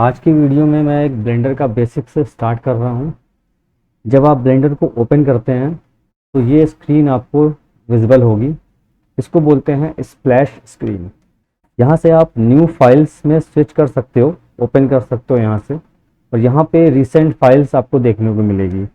आज की वीडियो में मैं एक ब्लेंडर का बेसिक से स्टार्ट कर रहा हूँ। जब आप ब्लेंडर को ओपन करते हैं तो ये स्क्रीन आपको विजिबल होगी। इसको बोलते हैं स्प्लैश स्क्रीन। यहाँ से आप न्यू फाइल्स में स्विच कर सकते हो, ओपन कर सकते हो यहाँ से, और यहाँ पे रिसेंट फाइल्स आपको देखने को मिलेगी।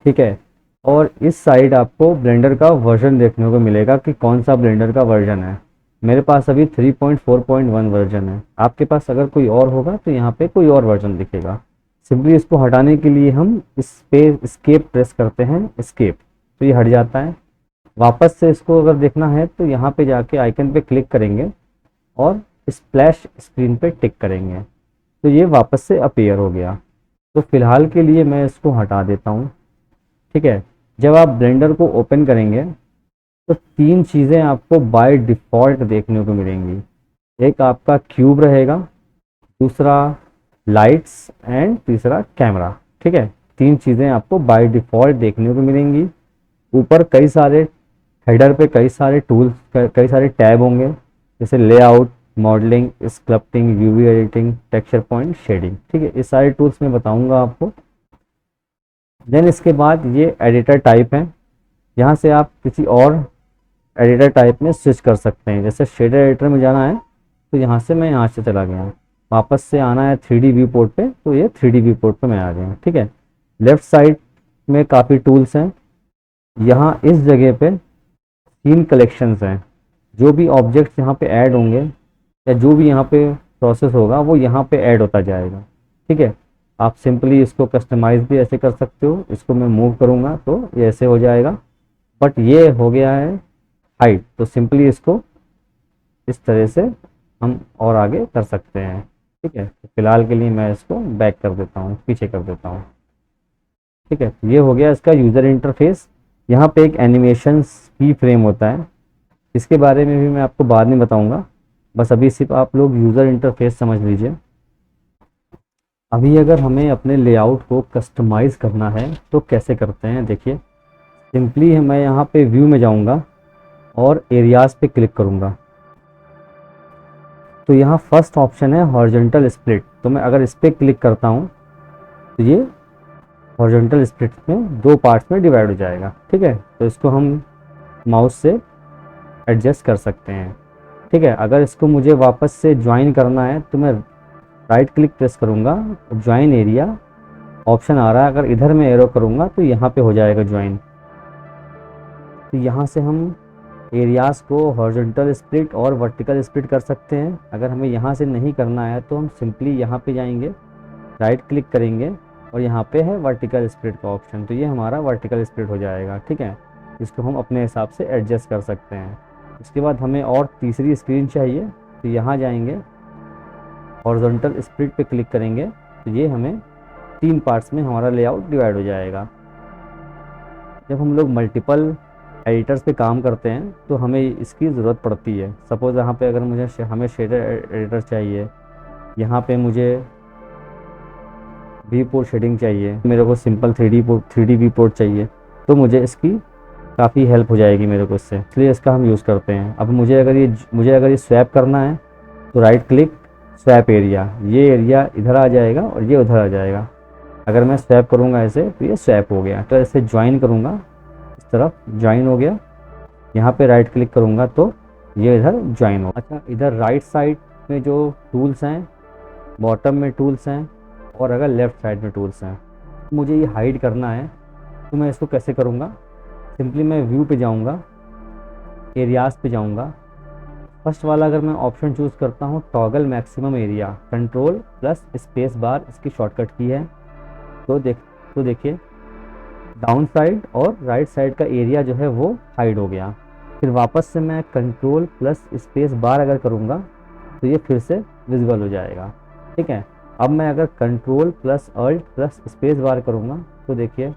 ठीक है। और इस साइड आपको ब्लेंडर का वर्जन देखने को मिलेगा कि कौन सा ब्लेंडर का वर्जन है। मेरे पास अभी 3.4.1 वर्जन है। आपके पास अगर कोई और होगा तो यहाँ पे कोई और वर्जन दिखेगा। सिंपली इसको हटाने के लिए हम इस पे एस्केप प्रेस करते हैं, एस्केप, तो ये हट जाता है। वापस से इसको अगर देखना है तो यहाँ पे जाके आइकन पे क्लिक करेंगे और स्प्लैश स्क्रीन पे टिक करेंगे तो ये वापस से अपीयर हो गया। तो फिलहाल के लिए मैं इसको हटा देता हूँ। ठीक है। जब आप ब्लेंडर को ओपन करेंगे तो तीन चीज़ें आपको बाय डिफ़ॉल्ट देखने को मिलेंगी। एक आपका क्यूब रहेगा, दूसरा लाइट्स एंड तीसरा कैमरा। ठीक है। तीन चीज़ें आपको बाय डिफ़ॉल्ट देखने को मिलेंगी। ऊपर कई सारे हेडर पे कई सारे टूल्स, कई सारे टैब होंगे, जैसे layout, modelling, sculpting, UV editing, texture point, shading. ठीक है। ये सारे टूल्स मैं बताऊंगा आपको। देन इसके बाद ये एडिटर टाइप है। यहाँ से आप किसी और एडिटर टाइप में स्विच कर सकते हैं। जैसे शेडर एडिटर में जाना है तो यहाँ से मैं यहाँ से चला गया, वापस से आना है 3D व्यू पोर्ट पे तो ये 3D व्यू पोर्ट पे मैं आ गया। ठीक है। लेफ्ट साइड में काफ़ी टूल्स हैं। यहाँ इस जगह पे सीन कलेक्शंस हैं। जो भी ऑब्जेक्ट्स यहाँ पे ऐड होंगे या जो भी यहाँ पे प्रोसेस होगा वो यहाँ पे ऐड होता जाएगा। ठीक है। आप सिंपली इसको कस्टमाइज भी ऐसे कर सकते हो। इसको मैं मूव करूँगा तो ये ऐसे हो जाएगा, बट ये हो गया है हाइट, तो सिंपली इसको इस तरह से हम और आगे कर सकते हैं। ठीक है। तो फिलहाल के लिए मैं इसको बैक कर देता हूँ, पीछे कर देता हूँ। ठीक है। ये हो गया इसका यूज़र इंटरफेस। यहाँ पे एक एनिमेशन की फ्रेम होता है, इसके बारे में भी मैं आपको बाद में बताऊंगा। बस अभी सिर्फ आप लोग यूज़र इंटरफेस समझ लीजिए। अभी अगर हमें अपने लेआउट को कस्टमाइज़ करना है तो कैसे करते हैं, देखिए। सिंपली मैं यहाँ पे व्यू में जाऊँगा और एरियाज़ पे क्लिक करूँगा तो यहाँ फर्स्ट ऑप्शन है हॉरिजॉन्टल स्प्लिट। तो मैं अगर इस पर क्लिक करता हूँ तो ये हॉरिजॉन्टल स्प्लिट में दो पार्ट्स में डिवाइड हो जाएगा। ठीक है। तो इसको हम माउस से एडजस्ट कर सकते हैं। ठीक है। अगर इसको मुझे वापस से ज्वाइन करना है तो मैं राइट क्लिक प्रेस करूँगा, ज्वाइन एरिया ऑप्शन आ रहा है। अगर इधर मैं एरो करूँगा तो यहाँ पे हो जाएगा ज्वाइन। तो यहाँ से हम एरियाज़ को हॉरिजॉन्टल स्प्लिट और वर्टिकल स्प्लिट कर सकते हैं। अगर हमें यहाँ से नहीं करना है तो हम सिंपली यहाँ पे जाएंगे, राइट क्लिक करेंगे और यहाँ पे है वर्टिकल स्प्लिट का ऑप्शन, तो ये हमारा वर्टिकल स्प्लिट हो जाएगा। ठीक है। इसको हम अपने हिसाब से एडजस्ट कर सकते हैं। उसके बाद हमें और तीसरी स्क्रीन चाहिए तो यहाँ जाएंगे, हॉरिजॉन्टल स्प्लिट पे क्लिक करेंगे तो ये हमें तीन पार्ट्स में हमारा लेआउट डिवाइड हो जाएगा। जब हम लोग मल्टीपल एडिटर्स पे काम करते हैं तो हमें इसकी ज़रूरत पड़ती है। सपोज़ यहाँ पे अगर हमें शेडर एडिटर चाहिए, यहाँ पे मुझे वी पोर्ट शेडिंग चाहिए, मेरे को सिंपल 3D वी पोर्ट चाहिए, तो मुझे इसकी काफ़ी हेल्प हो जाएगी मेरे को इससे, इसलिए इसका हम यूज़ करते हैं। अब मुझे अगर ये स्वैप करना है तो राइट क्लिक, स्वैप एरिया, ये एरिया इधर आ जाएगा और ये उधर आ जाएगा। अगर मैं स्वैप करूँगा ऐसे तो ये स्वैप हो गया। तो ऐसे ज्वाइन करूँगा, इस तरफ ज्वाइन हो गया। यहाँ पे राइट क्लिक करूँगा तो ये इधर ज्वाइन हो। अच्छा, इधर राइट साइड में जो टूल्स हैं, बॉटम में टूल्स हैं और अगर लेफ़्ट साइड में टूल्स हैं, मुझे ये हाइड करना है तो मैं इसको कैसे करूँगा। सिंपली मैं व्यू पे जाऊँगा, एरियाज़ पे जाऊँगा। फर्स्ट वाला अगर मैं ऑप्शन चूज़ करता हूँ toggle maximum area, control plus space बार इसकी शॉर्टकट की है। तो देखिए डाउन साइड और राइट साइड का एरिया जो है वो हाइड हो गया। फिर वापस से मैं कंट्रोल प्लस स्पेस बार अगर करूँगा तो ये फिर से विजिबल हो जाएगा। ठीक है। अब मैं अगर control plus alt plus space bar करूँगा तो देखिए,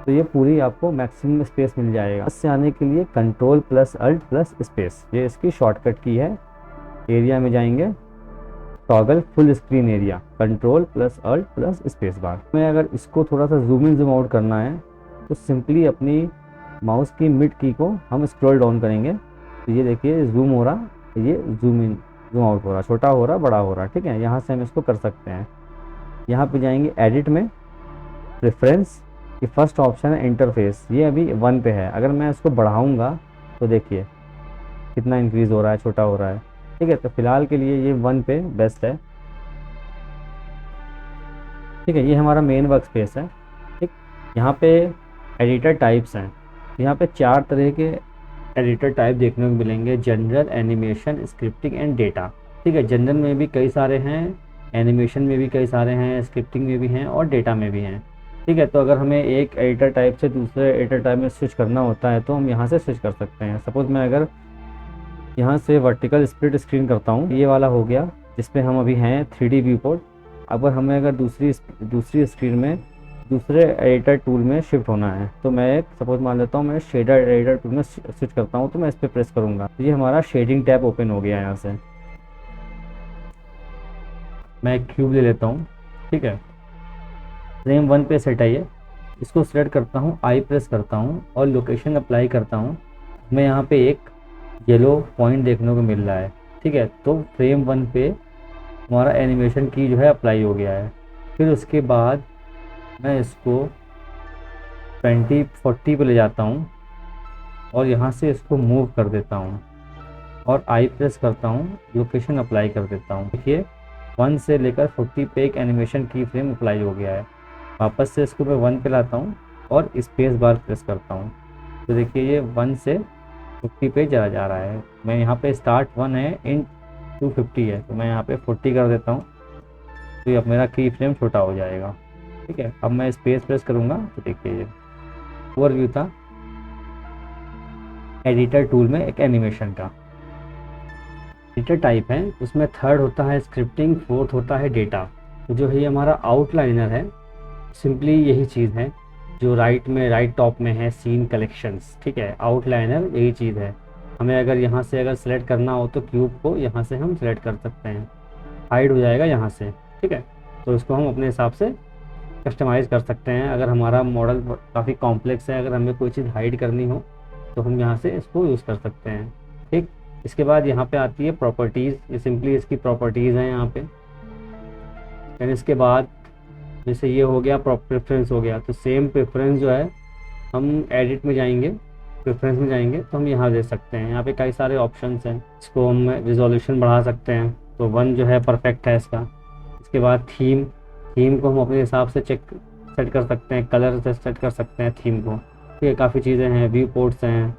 तो ये पूरी आपको मैक्सिमम स्पेस मिल जाएगा। इससे आने के लिए control plus alt plus space, ये इसकी शॉर्टकट की है। एरिया में जाएंगे, toggle full screen area, control plus alt plus space bar. मैं अगर इसको थोड़ा सा जूम इन जूम आउट करना है तो सिंपली अपनी माउस की मिड की को हम स्क्रॉल डाउन करेंगे तो ये देखिए जूम हो रहा, ये जूम इन जूम आउट हो रहा, छोटा हो रहा, बड़ा हो रहा, ठीक है। यहाँ से हम इसको कर सकते हैं। यहाँ पे जाएंगे एडिट में, प्रेफरेंस, ये फर्स्ट ऑप्शन है इंटरफेस, ये अभी 1 पे है। अगर मैं इसको बढ़ाऊँगा तो देखिए कितना इंक्रीज़ हो रहा है, छोटा हो रहा है, ठीक है। तो फिलहाल के लिए ये 1 पे बेस्ट है, ठीक है। ये हमारा मेन वर्क स्पेस है, ठीक। यहाँ पे एडिटर टाइप्स हैं, यहाँ पे 4 तरह के एडिटर टाइप देखने को मिलेंगे: general, animation, scripting and data, ठीक है। जनरल में भी कई सारे हैं, एनिमेशन में भी कई सारे हैं, स्क्रिप्टिंग में भी हैं और डेटा में भी हैं, ठीक है। तो अगर हमें एक एडिटर टाइप से दूसरे एडिटर टाइप में स्विच करना होता है तो हम यहाँ से स्विच कर सकते हैं। सपोज़ मैं अगर यहाँ से वर्टिकल स्प्लिट स्क्रीन करता हूँ, ये वाला हो गया जिसपे हम अभी हैं 3D व्यू पोर्ट। हमें अगर दूसरी स्क्रीन में दूसरे एडिटर टूल में शिफ्ट होना है तो मैं एक सपोज मान लेता हूँ, मैं शेडर एडिटर टूल में स्विच करता हूँ, तो मैं इस पर प्रेस करूँगा तो ये हमारा शेडिंग टैब ओपन हो गया। यहाँ से मैं एक क्यूब ले लेता हूँ, ठीक है। फ्रेम 1 पे सेट है ये, इसको सेलेक्ट करता हूँ, आई प्रेस करता हूँ और लोकेशन अप्लाई करता हूँ। मैं यहाँ पे एक येलो पॉइंट देखने को मिल रहा है, ठीक है। तो फ्रेम 1 पे हमारा एनिमेशन की जो है अप्लाई हो गया है। फिर उसके बाद मैं इसको 2040 पे ले जाता हूँ और यहाँ से इसको मूव कर देता हूँ और आई प्रेस करता हूँ, लोकेशन अप्लाई कर देता हूँ। देखिए 1 से लेकर 40 पे एक एनिमेशन की फ्रेम अप्लाई हो गया है। वापस से इसको मैं 1 पे लाता हूँ और स्पेस बार प्रेस करता हूँ, तो देखिए ये 1 से 50 पे चला जा रहा है। मैं यहाँ पे स्टार्ट 1 है, इन 250 है, तो मैं यहाँ पे 40 कर देता हूँ, तो ये अब मेरा की फ्रेम छोटा हो जाएगा, ठीक है। अब मैं स्पेस प्रेस करूँगा तो देखिए ये ओवरव्यू था एडिटर टूल में एक एनिमेशन का। एडिटर टाइप है, उसमें 3rd होता है स्क्रिप्टिंग, 4th होता है डेटा। तो जो है हमारा आउटलाइनर है, सिंपली यही चीज़ है जो राइट टॉप में है, सीन कलेक्शंस, ठीक है। आउटलाइनर यही चीज़ है। हमें अगर यहाँ से अगर सेलेक्ट करना हो तो क्यूब को यहाँ से हम सेलेक्ट कर सकते हैं, हाइड हो जाएगा यहाँ से, ठीक है। तो इसको हम अपने हिसाब से कस्टमाइज़ कर सकते हैं। अगर हमारा मॉडल काफ़ी कॉम्प्लेक्स है, अगर हमें कोई चीज़ हाइड करनी हो तो हम यहाँ से इसको यूज़ कर सकते हैं, ठीक। इसके बाद यहाँ पे आती है प्रॉपर्टीज़, ये सिंपली इसकी प्रॉपर्टीज़ हैं यहाँ पे। फिर इसके बाद जैसे ये हो गया प्रेफरेंस हो गया, तो सेम प्रेफरेंस जो है हम एडिट में जाएंगे, प्रेफरेंस में जाएंगे तो हम यहाँ दे सकते हैं। यहाँ पे कई सारे ऑप्शंस हैं, इसको हम रिजोल्यूशन बढ़ा सकते हैं, तो 1 जो है परफेक्ट है इसका। इसके बाद थीम को हम अपने हिसाब से सेट कर सकते हैं, कलर से सेट कर सकते हैं थीम को, ठीक है। काफ़ी चीज़ें हैं, व्यू पोर्ट्स हैं,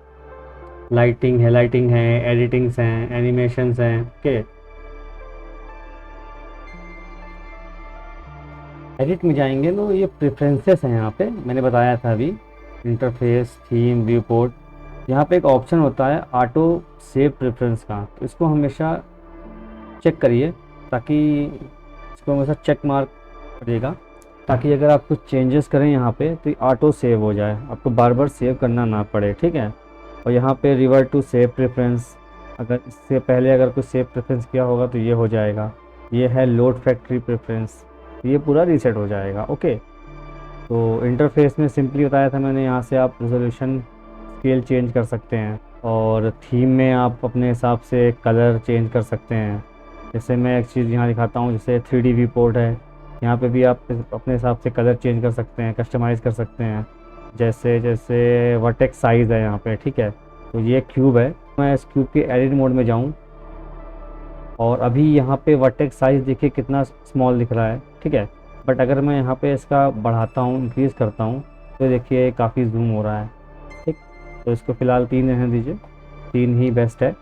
लाइटिंग है, एडिटिंग्स हैं, एनिमेशंस हैं, ओके। एडिट में जाएंगे तो ये प्रेफरेंसेस हैं, यहाँ पे मैंने बताया था अभी, इंटरफेस, थीम, व्यू पोर्ट। यहाँ पे एक ऑप्शन होता है ऑटो सेव प्रेफरेंस का, तो इसको हमेशा चेक करिए, ताकि इसको हमेशा चेक मार्क करिएगा, ताकि अगर आप कुछ चेंजेस करें यहाँ पे तो ऑटो सेव हो जाए, आपको बार बार सेव करना ना पड़े, ठीक है। और यहाँ पे रिवर्ट टू सेव प्रेफरेंस, अगर इससे पहले अगर कुछ सेव प्रेफरेंस किया होगा तो ये हो जाएगा। ये है लोड फैक्ट्री प्रेफरेंस, ये पूरा रीसेट हो जाएगा, ओके। तो इंटरफेस में सिंपली बताया था मैंने, यहाँ से आप रेजोल्यूशन स्केल चेंज कर सकते हैं और थीम में आप अपने हिसाब से कलर चेंज कर सकते हैं। जैसे मैं एक चीज़ यहाँ दिखाता हूँ, जैसे 3D व्यू पोर्ट है, यहाँ पे भी आप अपने हिसाब से कलर चेंज कर सकते हैं, कस्टमाइज़ कर सकते हैं। जैसे वर्टेक्स साइज़ है यहाँ पे, ठीक है। तो ये क्यूब है, मैं इस क्यूब के एडिट मोड में जाऊँ और अभी यहाँ पे वर्टेक्स साइज़ देखिए कितना स्मॉल दिख रहा है, ठीक है। बट अगर मैं यहाँ पे इसका बढ़ाता हूँ, इंक्रीज़ करता हूँ, तो देखिए काफ़ी जूम हो रहा है, ठीक। तो इसको फ़िलहाल 3 रहने दीजिए, 3 ही बेस्ट है।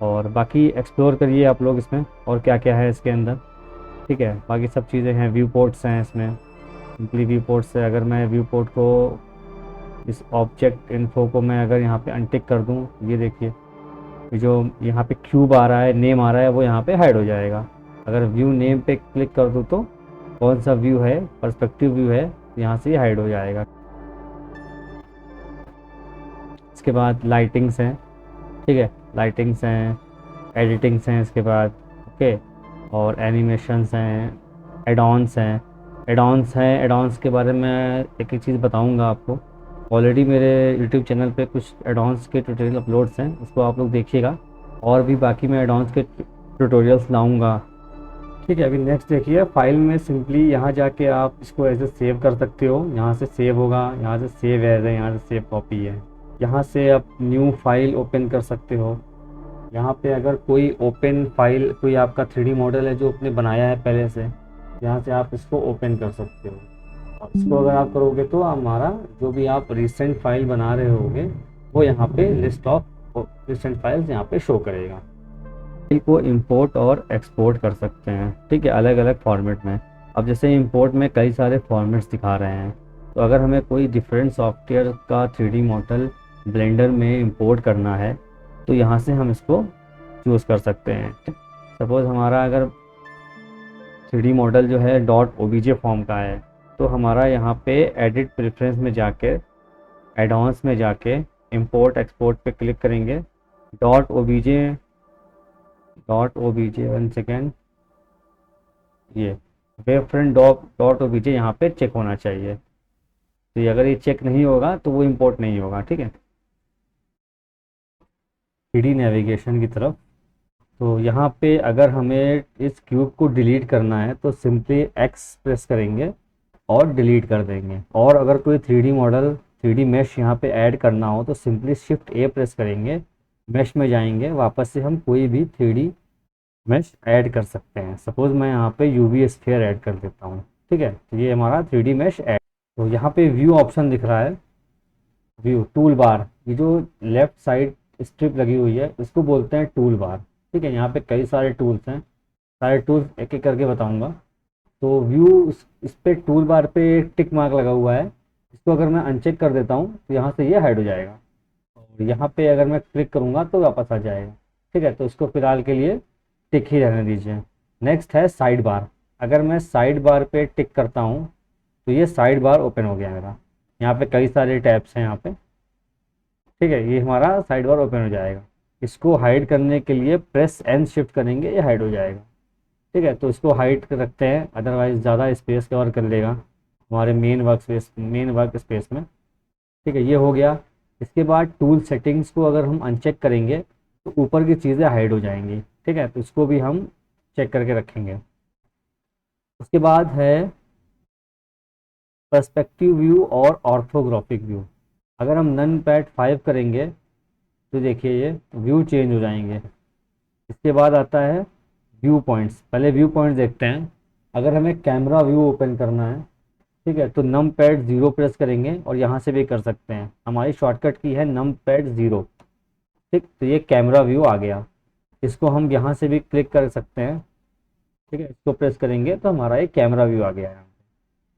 और बाकी एक्सप्लोर करिए आप लोग इसमें और क्या क्या है इसके अंदर, ठीक है। बाकी सब चीज़ें हैं, व्यू पोर्ट्स हैं इसमें, सिंपली व्यू पोर्ट्स है। अगर मैं व्यू पोर्ट को, इस ऑब्जेक्ट इन्फो को मैं अगर यहाँ पे अनटिक कर दूँ, ये देखिए जो यहाँ पे क्यूब आ रहा है, नेम आ रहा है, वो यहाँ पे हाइड हो जाएगा। अगर व्यू नेम पे क्लिक कर दूँ तो कौन सा व्यू है, पर्सपेक्टिव व्यू है, यहाँ से हाइड हो जाएगा। इसके बाद लाइटिंग्स हैं, ठीक है, लाइटिंग्स हैं, एडिटिंग्स हैं इसके बाद, ओके। और एनिमेशंस हैं, एडॉन्स हैं। एडॉन्स के बारे में एक चीज़ बताऊंगा आपको। ऑलरेडी मेरे यूट्यूब चैनल पे कुछ एडॉन्स के ट्यूटोरियल अपलोड्स हैं, उसको आप लोग देखिएगा। और भी बाकी मैं एडॉन्स के ट्यूटोरियल्स लाऊंगा। ठीक है, अभी नेक्स्ट देखिए, फाइल में सिंपली यहाँ जाके आप इसको ऐसे सेव कर सकते हो। यहाँ से सेव होगा, यहाँ से सेव एज है, यहाँ से सेव कॉपी है। यहाँ से आप न्यू फाइल ओपन कर सकते हो। यहाँ पे अगर कोई ओपन फाइल, कोई आपका 3D मॉडल है जो आपने बनाया है पहले से, यहाँ से आप इसको ओपन कर सकते हो। और इसको अगर आप करोगे तो हमारा जो भी आप रिसेंट फाइल बना रहे होगे वो यहाँ पे लिस्ट ऑफ रिसेंट फाइल्स यहाँ पे शो करेगा। फाइल को इंपोर्ट और एक्सपोर्ट कर सकते हैं, ठीक है, अलग अलग फॉर्मेट में। अब जैसे इंपोर्ट में कई सारे फॉर्मेट्स दिखा रहे हैं, तो अगर हमें कोई डिफरेंट सॉफ्टवेयर का 3D मॉडल ब्लेंडर में इंपोर्ट करना है तो यहाँ से हम इसको चूज़ कर सकते हैं। सपोज़ हमारा अगर 3D मॉडल जो है .obj फॉर्म का है, तो हमारा यहाँ पे एडिट प्रेफरेंस में जाके, एडवांस में जाके इंपोर्ट एक्सपोर्ट पे क्लिक करेंगे। .obj 1 सेकेंड, ये वेब फ्रंट .obj यहाँ पे चेक होना चाहिए। तो ये अगर ये चेक नहीं होगा तो वो इंपोर्ट नहीं होगा, ठीक है। 3D नेविगेशन की तरफ, तो यहाँ पे अगर हमें इस क्यूब को डिलीट करना है तो सिंपली एक्स प्रेस करेंगे और डिलीट कर देंगे। और अगर कोई 3D मॉडल 3D मैश यहाँ पे ऐड करना हो तो सिंपली शिफ्ट ए प्रेस करेंगे, मैश में जाएंगे, वापस से हम कोई भी 3D मैश ऐड कर सकते हैं। सपोज़ मैं यहाँ पे UV स्फीयर ऐड कर देता हूँ, ठीक है, तो ये हमारा 3D मैश ऐड। तो यहाँ पे व्यू ऑप्शन दिख रहा है, व्यू टूल बार, ये जो लेफ्ट साइड स्ट्रिप लगी हुई है इसको बोलते हैं टूल बार, ठीक है। यहाँ पे कई सारे टूल्स हैं, सारे टूल्स एक एक करके बताऊंगा। तो व्यू, इस पे टूल बार पे एक टिक मार्क लगा हुआ है, इसको अगर मैं अनचेक कर देता हूँ तो यहाँ से ये हाइड हो जाएगा। और यहाँ पे अगर मैं क्लिक करूँगा तो वापस आ जाएगा, ठीक है। तो इसको फिलहाल के लिए टिक ही रहने दीजिए। नेक्स्ट है साइड बार, अगर मैं साइड बार पे टिक करता हूँ तो ये साइड बार ओपन हो गया मेरा। यहाँ पे कई सारे टैब्स हैं यहाँ पे, ठीक है, ये हमारा साइड बार ओपन हो जाएगा। इसको हाइड करने के लिए प्रेस एन शिफ्ट करेंगे, ये हाइड हो जाएगा, ठीक है। तो इसको हाइड रखते हैं, अदरवाइज ज़्यादा स्पेस कवर कर लेगा हमारे मेन वर्क स्पेस में, ठीक है। ये हो गया। इसके बाद टूल सेटिंग्स को अगर हम अनचेक करेंगे तो ऊपर की चीज़ें हाइड हो जाएंगी, ठीक है। तो इसको भी हम चेक करके रखेंगे। उसके बाद है पर्सपेक्टिव व्यू और ऑर्थोग्राफिक व्यू। अगर हम नन पैड 5 करेंगे तो देखिए ये व्यू चेंज हो जाएंगे। इसके बाद आता है व्यू पॉइंट्स, पहले व्यू पॉइंट्स देखते हैं। अगर हमें कैमरा व्यू ओपन करना है, ठीक है, तो नम पैड 0 प्रेस करेंगे और यहाँ से भी कर सकते हैं, हमारी शॉर्टकट की है नम पैड 0, ठीक। तो ये कैमरा व्यू आ गया, इसको हम यहाँ से भी क्लिक कर सकते हैं, ठीक है। इसको प्रेस करेंगे तो हमारा ये कैमरा व्यू आ गया है।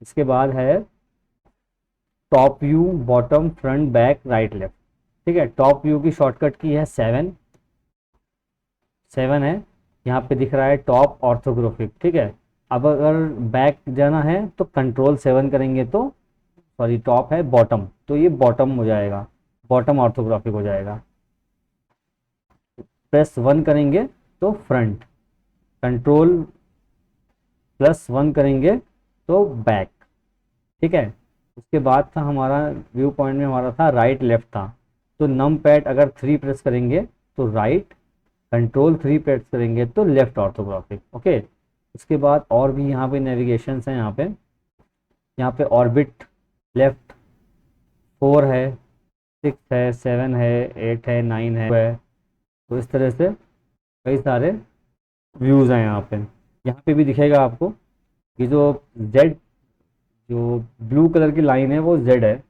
इसके बाद है top view, bottom, front, back, right, left, ठीक है। टॉप व्यू की शॉर्टकट की है 7 है, यहाँ पे दिख रहा है टॉप ऑर्थोग्राफिक, ठीक है। अब अगर बैक जाना है तो कंट्रोल 7 करेंगे तो, सॉरी टॉप है बॉटम, तो ये बॉटम हो जाएगा, बॉटम ऑर्थोग्राफिक हो जाएगा। प्रेस 1 करेंगे तो फ्रंट, कंट्रोल+1 करेंगे तो बैक, ठीक है। उसके बाद था हमारा व्यू पॉइंट में हमारा था राइट लेफ्ट था, तो नम पैड अगर 3 प्रेस करेंगे तो राइट, कंट्रोल 3 प्रेस करेंगे तो लेफ्ट ऑर्थोग्राफिक, ओके। इसके बाद और भी यहाँ पे नेविगेशन हैं, यहाँ पे ऑर्बिट लेफ्ट 4 है, 6 है, 7 है, 8 है, 9 है। तो इस तरह से कई सारे व्यूज़ हैं यहाँ पे। यहाँ पे भी दिखेगा आपको कि जो जेड, जो ब्लू कलर की लाइन है वो जेड है,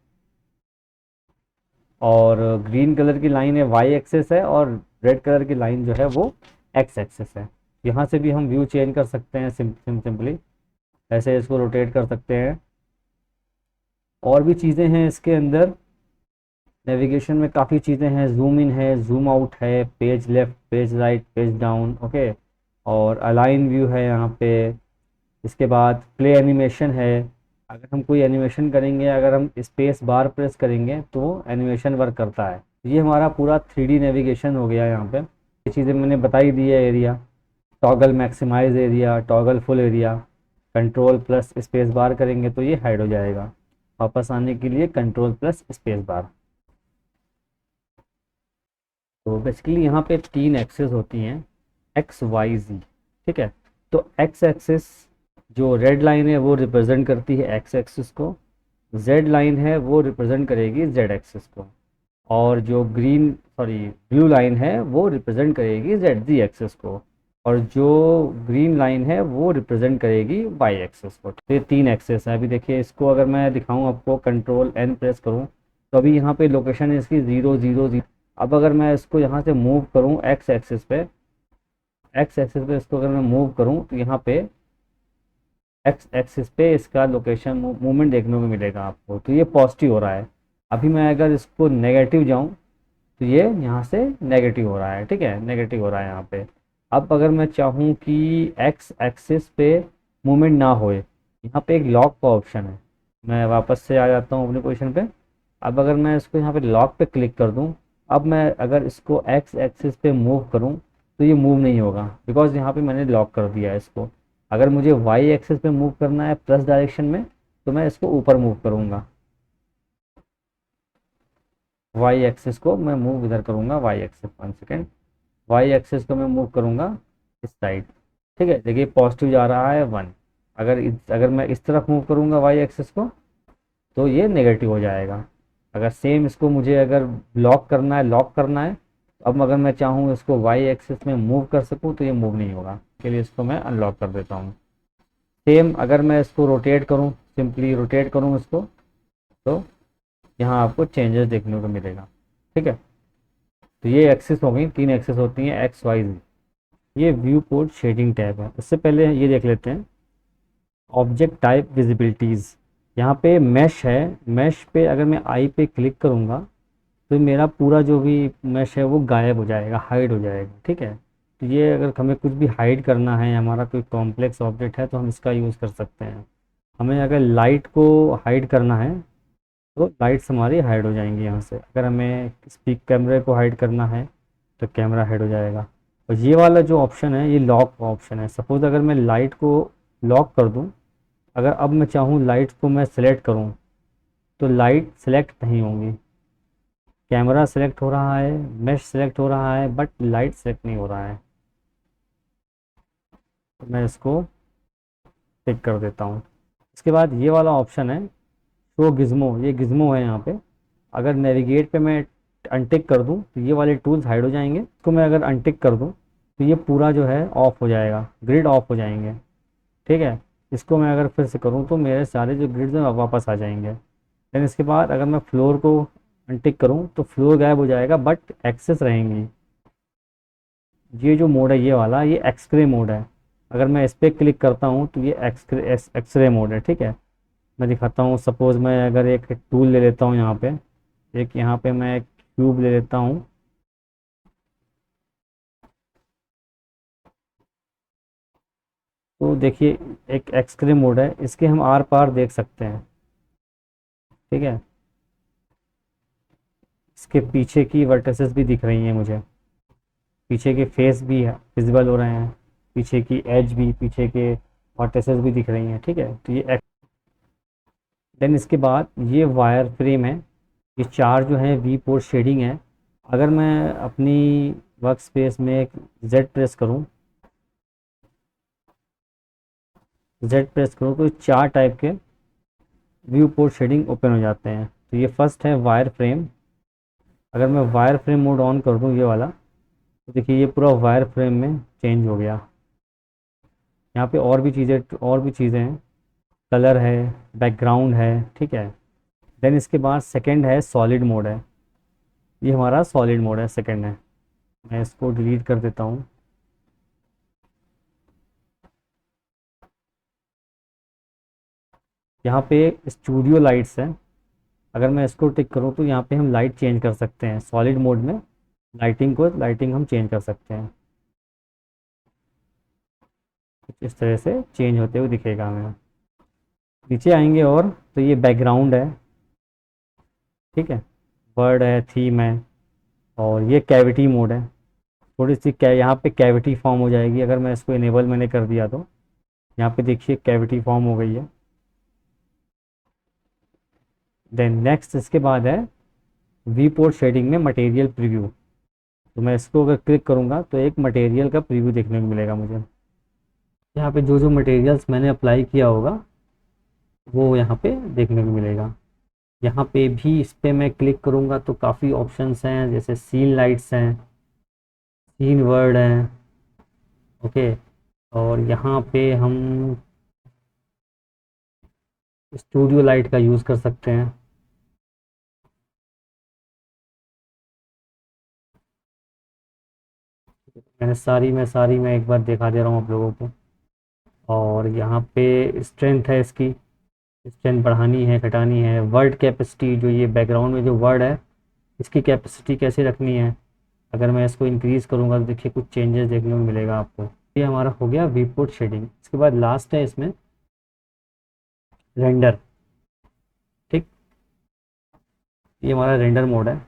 और ग्रीन कलर की लाइन है वाई एक्सेस है, और रेड कलर की लाइन जो है वो एक्स एक्सेस है। यहाँ से भी हम व्यू चेंज कर सकते हैं सिंपली, ऐसे इसको रोटेट कर सकते हैं। और भी चीज़ें हैं इसके अंदर, नेविगेशन में काफ़ी चीज़ें हैं, जूम इन है, जूम आउट है, page left, page right, page down, okay, और अलाइन व्यू है यहाँ पे। इसके बाद प्ले एनिमेशन है, अगर हम कोई एनिमेशन करेंगे, अगर हम स्पेस बार प्रेस करेंगे तो एनिमेशन वर्क करता है। ये हमारा पूरा 3D नेविगेशन हो गया। यहाँ पे ये चीज़ें मैंने बताई दी है, area, toggle maximise area, toggle full area, control space bar करेंगे तो ये हाइड हो जाएगा, वापस आने के लिए कंट्रोल+स्पेस बार। तो बेसिकली यहाँ पे 3 एक्सेस होती हैं, एक्स वाई जी। ठीक है, तो एक्स एक्सिस जो रेड लाइन है वो रिप्रेजेंट करती है एक्स एक्सिस को, जेड लाइन है वो रिप्रेजेंट करेगी जेड एक्सिस को, और जो ग्रीन सॉरी ब्लू लाइन है वो रिप्रेजेंट करेगी जेड जी एक्सिस को, और जो ग्रीन लाइन है वो रिप्रेजेंट करेगी वाई एक्सिस को। तो ये तीन एक्सिस है। अभी देखिए इसको अगर मैं दिखाऊं आपको, कंट्रोल एन प्रेस करूं तो अभी यहाँ पे लोकेशन है इसकी 0 0 0। अब अगर मैं इसको यहाँ से मूव करूँ एक्स एक्सिस पे इसको अगर मैं मूव करूँ तो यहाँ पे एक्स एक्सिस पे इसका लोकेशन मूवमेंट देखने को मिलेगा आपको, तो ये पॉजिटिव हो रहा है। अभी मैं अगर इसको नेगेटिव जाऊँ तो ये यहाँ से नेगेटिव हो रहा है। ठीक है, नेगेटिव हो रहा है यहाँ पे। अब अगर मैं चाहूँ कि एक्स एक्सिस पे मूवमेंट ना होए, यहाँ पे एक लॉक का ऑप्शन है। मैं वापस से आ जाता हूँ अपनी पोजीशन पे। अब अगर मैं इसको यहाँ पे लॉक पे क्लिक कर दूँ, अब मैं अगर इसको एक्स एक्सिस पे मूव करूँ तो ये मूव नहीं होगा, बिकॉज यहाँ पे मैंने लॉक कर दिया है इसको। अगर मुझे वाई एक्सिस पे मूव करना है प्लस डायरेक्शन में, तो मैं इसको ऊपर मूव करूँगा, वाई एक्सिस को मैं मूव इधर करूँगा, Y axis 1 second, Y axis को मैं मूव करूँगा इस साइड। ठीक है, देखिए पॉजिटिव जा रहा है 1। अगर मैं इस तरफ मूव करूँगा वाई एक्सिस को तो ये नेगेटिव हो जाएगा। अगर सेम इसको मुझे अगर लॉक करना है, अब अगर मैं चाहूँ इसको वाई एक्सिस में मूव कर सकूँ तो ये मूव नहीं होगा, के लिए इसको मैं अनलॉक कर देता हूँ। सेम अगर मैं इसको रोटेट करूँ, सिंपली रोटेट करूँ इसको, तो यहाँ आपको चेंजेस देखने को मिलेगा। ठीक है, तो ये एक्सिस हो गई, तीन एक्सिस होती हैं एक्स वाई जी। ये व्यू पोर्ट शेडिंग टैब है। उससे पहले ये देख लेते हैं ऑब्जेक्ट टाइप विजिबिलिटीज़। यहाँ पे मैश है, मैश पे अगर मैं आई पे क्लिक करूँगा तो मेरा पूरा जो भी मैश है वो गायब हो जाएगा, हाइड हो जाएगा। ठीक है, तो ये अगर हमें कुछ भी हाइड करना है, हमारा कोई कॉम्प्लेक्स ऑब्जेक्ट है तो हम इसका यूज़ कर सकते हैं। हमें अगर लाइट को हाइड करना है तो लाइट्स हमारी हाइड हो जाएंगी यहाँ से। अगर हमें स्पीक कैमरे को हाइड करना है तो कैमरा हाइड हो जाएगा। और ये वाला जो ऑप्शन है ये लॉक का ऑप्शन है। सपोज़ अगर मैं लाइट को लॉक कर दूँ, अगर अब मैं चाहूँ लाइट को मैं सेलेक्ट करूँ तो लाइट सेलेक्ट नहीं होंगी। कैमरा सेलेक्ट हो रहा है, मैश सेलेक्ट हो रहा है, बट लाइट सेलेक्ट नहीं हो रहा है। तो मैं इसको टिक कर देता हूँ। इसके बाद ये वाला ऑप्शन है शो गिज्मो, ये गिज्मो है यहाँ पे। अगर नेविगेट पे मैं अनटिक कर दूँ तो ये वाले टूल्स हाइड हो जाएंगे। इसको मैं अगर अनटिक कर दूँ तो ये पूरा जो है ऑफ हो जाएगा, ग्रिड ऑफ हो जाएंगे। ठीक है, इसको मैं अगर फिर से करूँ तो मेरे सारे जो ग्रिड्स हैं वापस आ जाएंगे। देन इसके बाद अगर मैं फ्लोर को अनटिक करूँ तो फ्लोर गायब हो जाएगा बट एक्सेस रहेंगी। ये जो मोड है ये वाला, ये एक्सरे मोड है। अगर मैं इस पर क्लिक करता हूँ तो ये एक्सरे मोड है। ठीक है, मैं दिखाता हूँ। सपोज़ मैं अगर एक टूल ले लेता हूँ यहाँ पे, एक यहाँ पे मैं एक क्यूब ले लेता हूँ। तो देखिए एक एक्सरे मोड है, इसके हम आर पार देख सकते हैं। ठीक है, इसके पीछे की वर्टिसेस भी दिख रही हैं मुझे, पीछे के फेस भी विजिबल हो रहे हैं, पीछे की एज भी, पीछे के वर्टिसेस भी दिख रही हैं। ठीक है, तो ये देन इसके बाद ये वायर फ्रेम है। ये चार जो है वी पोर्ट शेडिंग है। अगर मैं अपनी वर्क स्पेस में एक जेड प्रेस करूं, तो चार टाइप के व्यू पोर्ट शेडिंग ओपन हो जाते हैं। तो ये फर्स्ट है वायर फ्रेम। अगर मैं वायर फ्रेम मोड ऑन कर दूं ये वाला, तो देखिए ये पूरा वायर फ्रेम में चेंज हो गया। यहाँ पे और भी चीज़ें हैं, कलर है, बैकग्राउंड है। ठीक है, देन इसके बाद सेकंड है सॉलिड मोड है। ये हमारा सॉलिड मोड है, सेकंड है। मैं इसको डिलीट कर देता हूँ। यहाँ पे स्टूडियो लाइट्स है। अगर मैं इसको टिक करूँ तो यहाँ पे हम लाइट चेंज कर सकते हैं। सॉलिड मोड में लाइटिंग हम चेंज कर सकते हैं। कुछ इस तरह से चेंज होते हुए दिखेगा हमें। नीचे आएंगे और तो ये बैकग्राउंड है। ठीक है, वर्ड है, थीम है, और ये कैविटी मोड है। थोड़ी सी यहाँ पे कैविटी फॉर्म हो जाएगी अगर मैं इसको इनेबल मैंने कर दिया तो। यहाँ पे देखिए कैविटी फॉर्म हो गई है। देन नेक्स्ट इसके बाद है वी पोर्ट शेडिंग में मटेरियल प्रीव्यू। तो मैं इसको अगर क्लिक करूँगा तो एक मटेरियल का प्रीव्यू देखने को मिलेगा मुझे। यहाँ पे जो जो मटेरियल्स मैंने अप्लाई किया होगा वो यहाँ पे देखने को मिलेगा। यहाँ पे भी इस पे मैं क्लिक करूँगा तो काफ़ी ऑप्शंस हैं, जैसे सीन लाइट्स हैं, सीन वर्ड हैं, ओके। और यहाँ पे हम स्टूडियो लाइट का यूज़ कर सकते हैं। मैं एक बार दिखा दे रहा हूँ आप लोगों को। और यहाँ पे स्ट्रेंथ है, इसकी स्ट्रेंथ बढ़ानी है घटानी है। वर्ड कैपेसिटी, जो ये बैकग्राउंड में जो वर्ड है इसकी कैपेसिटी कैसे रखनी है, अगर मैं इसको इंक्रीज़ करूँगा तो देखिए कुछ चेंजेस देखने को मिलेगा आपको। ये हमारा हो गया विवपोर्ट शेडिंग। इसके बाद लास्ट है इसमें रेंडर। ठीक, ये हमारा रेंडर मोड है।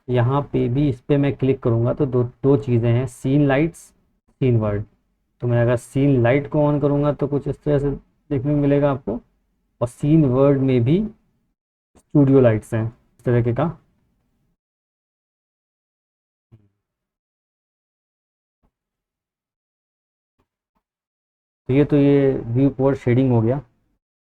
यहाँ पे भी इस पे मैं क्लिक करूँगा तो दो दो चीज़ें हैं, सीन लाइट्स, सीन वर्ड। तो मैं अगर सीन लाइट को ऑन करूँगा तो कुछ इस तरह से देखने को मिलेगा आपको, और सीन वर्ड में भी स्टूडियो लाइट्स हैं इस तरह का। तो ये व्यू पोर्ट शेडिंग हो गया।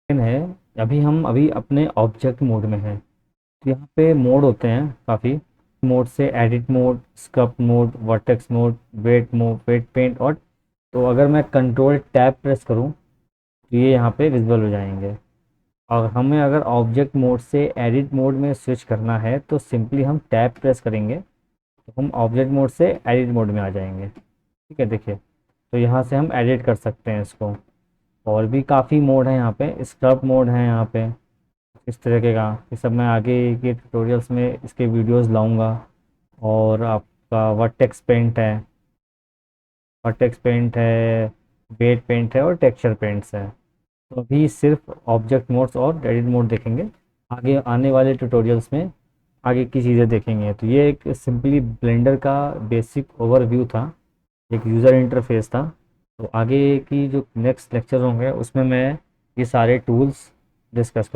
है अभी हम अपने ऑब्जेक्ट मोड में हैं। तो यहाँ पे मोड होते हैं काफ़ी। मोड से edit mode, scrub mode, vertex mode, weight paint. और तो अगर मैं कंट्रोल टैब प्रेस करूँ तो ये यहाँ पे विजिबल हो जाएंगे। और हमें अगर ऑब्जेक्ट मोड से एडिट मोड में स्विच करना है तो सिंपली हम टैब प्रेस करेंगे तो हम ऑब्जेक्ट मोड से एडिट मोड में आ जाएंगे। ठीक है, देखिए तो यहाँ से हम एडिट कर सकते हैं इसको। और भी काफ़ी मोड है यहाँ पे, स्क्रब मोड है यहाँ पे इस तरीके का। ये सब मैं आगे के ट्यूटोरियल्स में इसके वीडियोस लाऊंगा। और आपका वर्टेक्स पेंट है, वेट पेंट है और टेक्सचर पेंट्स है। तो अभी सिर्फ ऑब्जेक्ट मोड्स और एडिट मोड देखेंगे। आगे आने वाले ट्यूटोरियल्स में आगे की चीज़ें देखेंगे। तो ये एक सिंपली ब्लेंडर का बेसिक ओवरव्यू था, एक यूज़र इंटरफेस था। तो आगे की जो नेक्स्ट लेक्चर होंगे उसमें मैं ये सारे टूल्स डिस्कस